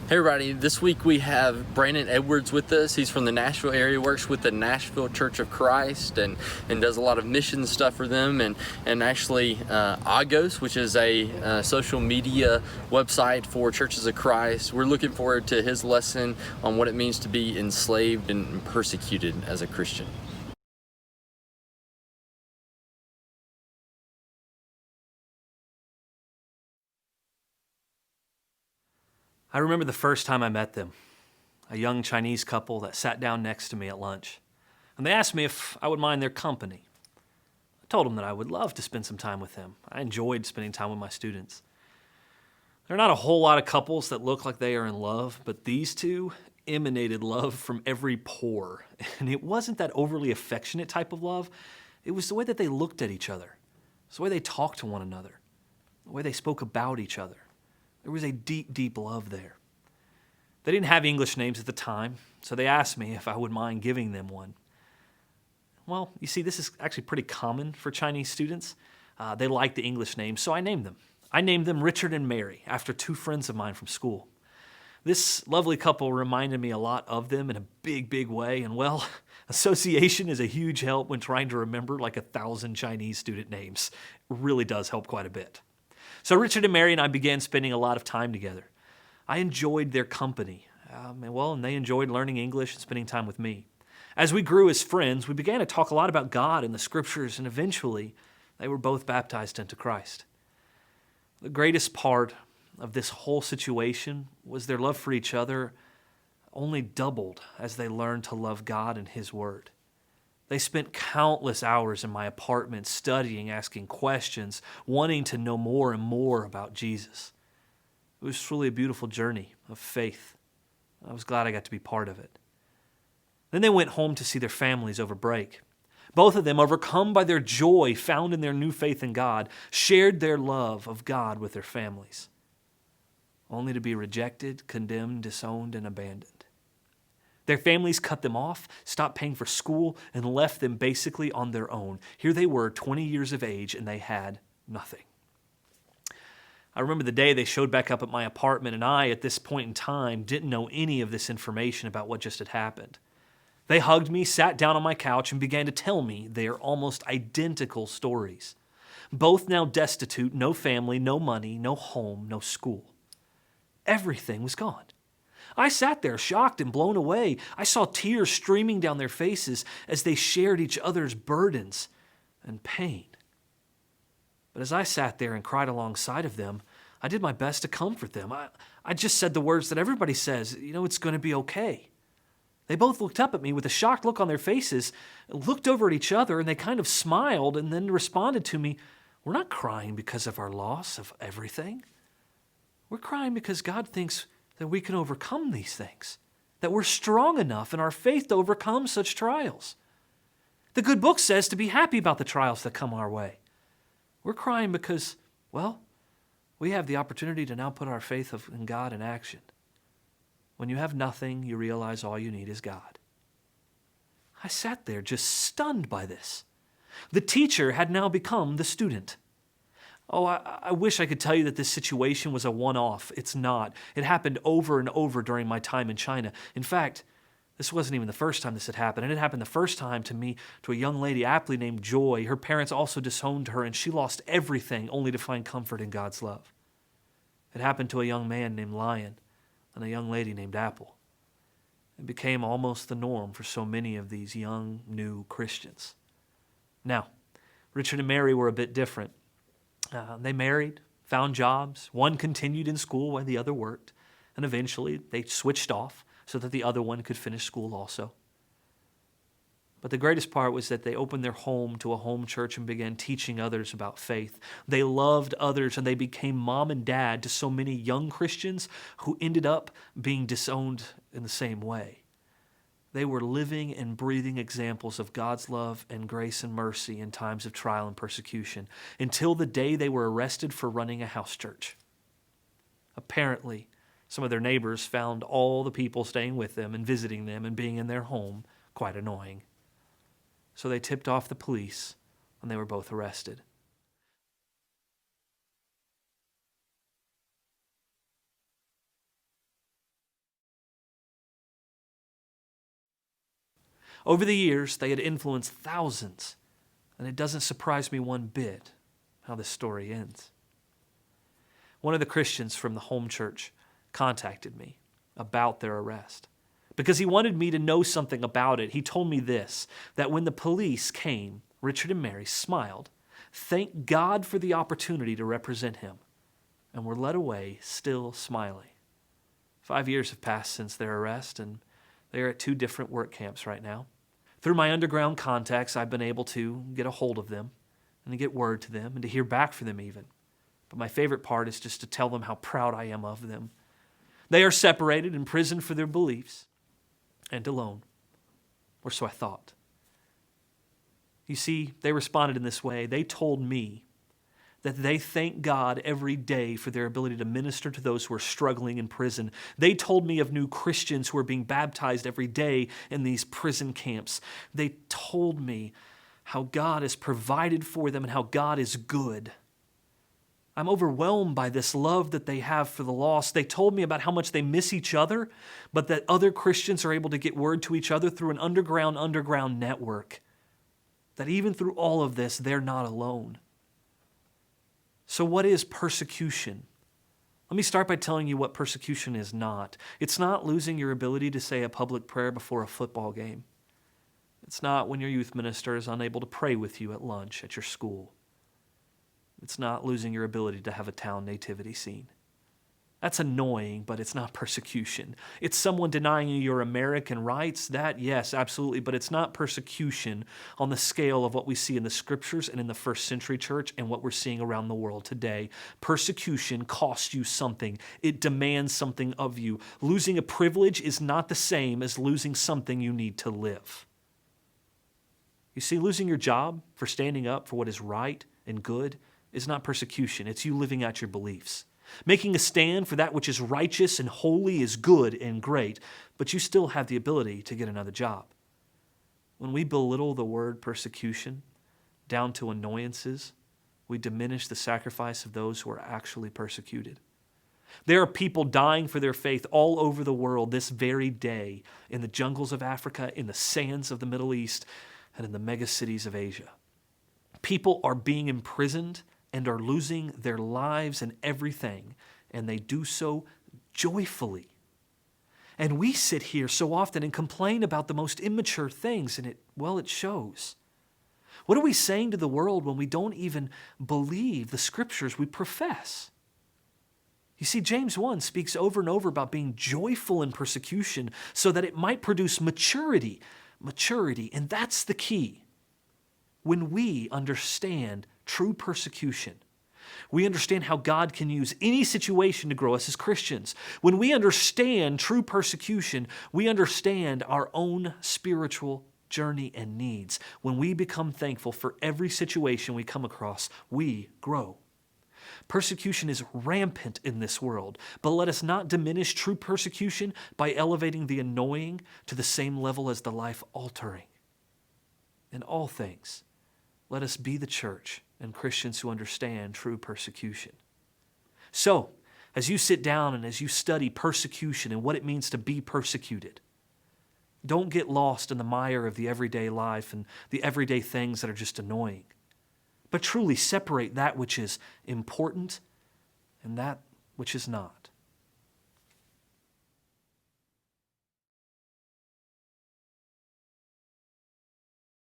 Hey everybody, this week we have Brandon Edwards with us. He's from the Nashville area, works with the Nashville Church of Christ and does a lot of mission stuff for them and actually Agos, which is a social media website for churches of Christ. We're looking forward to his lesson on what it means to be enslaved and persecuted as a Christian. I remember the first time I met them, a young Chinese couple that sat down next to me at lunch. And they asked me if I would mind their company. I told them that I would love to spend some time with them. I enjoyed spending time with my students. There are not a whole lot of couples that look like they are in love, but these two emanated love from every pore. And it wasn't that overly affectionate type of love. It was the way that they looked at each other. It's the way they talked to one another, the way they spoke about each other. There was a deep, deep love there. They didn't have English names at the time, so they asked me if I would mind giving them one. Well, you see, this is actually pretty common for Chinese students. They like the English names, so I named them. I named them Richard and Mary, after two friends of mine from school. This lovely couple reminded me a lot of them in a big, big way, and well, association is a huge help when trying to remember like 1,000 Chinese student names. It really does help quite a bit. So Richard and Mary and I began spending a lot of time together. I enjoyed their company, and they enjoyed learning English and spending time with me. As we grew as friends, we began to talk a lot about God and the Scriptures, and eventually they were both baptized into Christ. The greatest part of this whole situation was their love for each other only doubled as they learned to love God and His Word. They spent countless hours in my apartment studying, asking questions, wanting to know more and more about Jesus. It was truly a beautiful journey of faith. I was glad I got to be part of it. Then they went home to see their families over break. Both of them, overcome by their joy found in their new faith in God, shared their love of God with their families, only to be rejected, condemned, disowned, and abandoned. Their families cut them off, stopped paying for school, and left them basically on their own. Here they were, 20 years of age, and they had nothing. I remember the day they showed back up at my apartment, and I, at this point in time, didn't know any of this information about what just had happened. They hugged me, sat down on my couch, and began to tell me their almost identical stories. Both now destitute, no family, no money, no home, no school. Everything was gone. I sat there shocked and blown away. I saw tears streaming down their faces as they shared each other's burdens and pain. But as I sat there and cried alongside of them, I did my best to comfort them. I just said the words that everybody says, it's going to be okay. They both looked up at me with a shocked look on their faces, looked over at each other, and they kind of smiled and then responded to me, "We're not crying because of our loss of everything. We're crying because God thinks that we can overcome these things, that we're strong enough in our faith to overcome such trials. The good book says to be happy about the trials that come our way. We're crying because, we have the opportunity to now put our faith in God in action. When you have nothing, you realize all you need is God." I sat there just stunned by this. The teacher had now become the student. I wish I could tell you that this situation was a one-off. It's not. It happened over and over during my time in China. In fact, this wasn't even the first time this had happened. And it happened the first time to a young lady aptly named Joy. Her parents also disowned her, and she lost everything only to find comfort in God's love. It happened to a young man named Lion and a young lady named Apple. It became almost the norm for so many of these young, new Christians. Now, Richard and Mary were a bit different. They married, found jobs. One continued in school while the other worked. And eventually they switched off so that the other one could finish school also. But the greatest part was that they opened their home to a home church and began teaching others about faith. They loved others, and they became mom and dad to so many young Christians who ended up being disowned in the same way. They were living and breathing examples of God's love and grace and mercy in times of trial and persecution, until the day they were arrested for running a house church. Apparently, some of their neighbors found all the people staying with them and visiting them and being in their home quite annoying. So they tipped off the police, and they were both arrested. Over the years, they had influenced thousands, and it doesn't surprise me one bit how this story ends. One of the Christians from the home church contacted me about their arrest because he wanted me to know something about it. He told me this, that when the police came, Richard and Mary smiled, thanked God for the opportunity to represent him, and were led away still smiling. 5 years have passed since their arrest, and they are at 2 different work camps right now. Through my underground contacts, I've been able to get a hold of them and to get word to them and to hear back from them even. But my favorite part is just to tell them how proud I am of them. They are separated, imprisoned for their beliefs, and alone. Or so I thought. You see, they responded in this way. They told me that they thank God every day for their ability to minister to those who are struggling in prison. They told me of new Christians who are being baptized every day in these prison camps. They told me how God has provided for them and how God is good. I'm overwhelmed by this love that they have for the lost. They told me about how much they miss each other, but that other Christians are able to get word to each other through an underground network. That even through all of this, they're not alone. So what is persecution? Let me start by telling you what persecution is not. It's not losing your ability to say a public prayer before a football game. It's not when your youth minister is unable to pray with you at lunch at your school. It's not losing your ability to have a town nativity scene. That's annoying, but it's not persecution. It's someone denying you your American rights. That, yes, absolutely, but it's not persecution on the scale of what we see in the scriptures and in the first century church and what we're seeing around the world today. Persecution costs you something. It demands something of you. Losing a privilege is not the same as losing something you need to live. You see, losing your job for standing up for what is right and good is not persecution. It's you living out your beliefs. Making a stand for that which is righteous and holy is good and great, but you still have the ability to get another job. When we belittle the word persecution down to annoyances, we diminish the sacrifice of those who are actually persecuted. There are people dying for their faith all over the world this very day, in the jungles of Africa, in the sands of the Middle East, and in the megacities of Asia. People are being imprisoned and are losing their lives and everything, and they do so joyfully. And we sit here so often and complain about the most immature things, and it shows. What are we saying to the world when we don't even believe the scriptures we profess? You see, James 1 speaks over and over about being joyful in persecution so that it might produce maturity, and that's the key. When we understand true persecution, we understand how God can use any situation to grow us as Christians. When we understand true persecution, we understand our own spiritual journey and needs. When we become thankful for every situation we come across, we grow. Persecution is rampant in this world, but let us not diminish true persecution by elevating the annoying to the same level as the life-altering. In all things, let us be the church and Christians who understand true persecution. So, as you sit down and as you study persecution and what it means to be persecuted, don't get lost in the mire of the everyday life and the everyday things that are just annoying, but truly separate that which is important and that which is not.